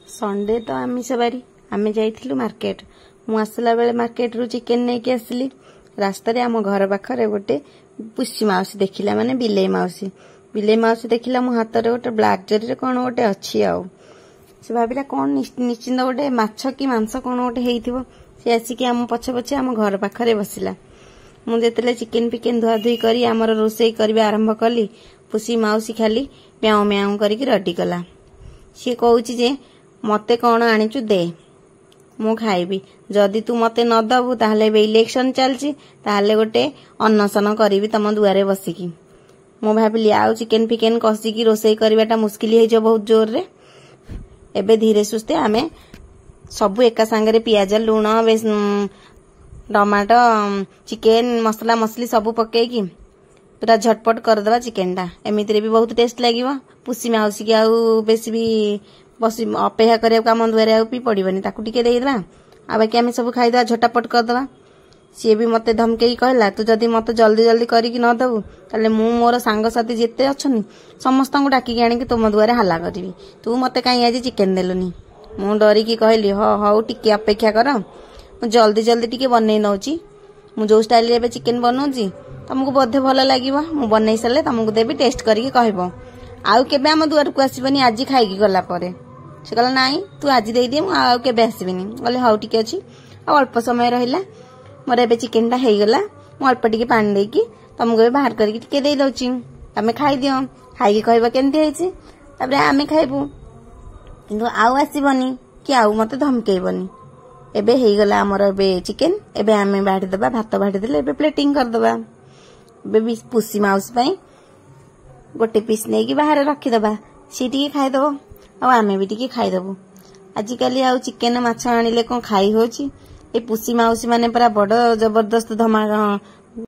Sunday तो आमिष बारी आमे जाइथिलु मार्केट। मु आसला बेले मार्केट रु चिकेन नै के आसली। रास्ता रे आम घर पाखरे गोटे पुसी माउसी देखिला माने बिलेई माउसी देखिला मो हाथ रे गोटे ब्लैक जरी रे कोन गोटे अछि आउ से भाबिला कोन निश्चिंत गोटे माछ की मांस कोन गोटे हेइथिबो। से आसी कि आम पछे पछे आम घर पाखरे बसिला। मु जेतले चिकेन पिकेन धुआ धुई करी आमर रोसई करबा आरंभ कली पुसी माउसी खाली म्याऊ म्याऊ करिक रेडी कला। सी कहूची जे मते कौन आनिचु दे मु खाइबी जदि तू मते न दबु ताहले बे इलेक्शन चलची ताहले गोटे अन्नसन करिवि तम दुआरे बसिकी। मु भाबिली आउ चिकेन फिकेन कसिकी रोसई करबाटा मुश्किल हे जो बहुत जोर रे। एबे धीरे सुस्ते आमे सब एका संगे पियाज लूण टमाटो चिकेन मसला मसली सब पकेकी पूरा झटपट करदवा चिकेन टा। एमितिरे भी बहुत टेस्ट लागिवो। पुसी माउसी के आउ बेसी भी बस अपेक्षा करिया काम दुआरे आउ भी पड़िबनी ताकू टिके देइदबा आ बाकी आमे सब खाइदवा झटपट करदवा। सी भी मते धमकेई कहला तू जदि मते जल्दी जल्दी करिकी न दबु ताले मु मोर सांग साथी जेते अछनी समस्त को डाकी आनी कि तुम दुआरे हल्ला करिवि तू मते काई आज चिकेन देलुनी। मु डरी की कहली हौ टिके अपेक्षा कर मु जल्दी जल्दी टिके बनै नउची। मु जो स्टाइल रे चिकेन बनौची तुमको बोधे भल लगिवो। मु बनै सले तुमको देबी टेस्ट करिके कहबो आउ केबे हम दुआर को आसीबनी आज खाइकी गला परे। से कहला नाई तू आज दे दे मु आउ केबे आसीबिनी। कहले हौ टिके अछि आ अल्प समय रहिला मोर एबे चिकेन टा हेई गला। मु अल्प टिके पानी देकी तुमको बाहर करके टिके दे दउची तमे खाइ दियो खाइकी कहबो केनती हेछि तबरे आमे खाइबू किंतु आउ आसीबनी कि आउ मते धमकेइबनी। एबे हेई गला हमर एबे चिकेन। एबे आमे बाढी दबा भात बाढी देले एबे प्लेटिंग कर दबा। एबे पुसी माउस पई गोटे पीस नहीं कि बाहर रखीदबा सी टी खाईदब आ आमे भी टी खाईदबु। आजिकल आउ चिकेन माछ आनिले कौन खाई होची। ए पुसी माउसी माने पूरा बड़ जबरदस्त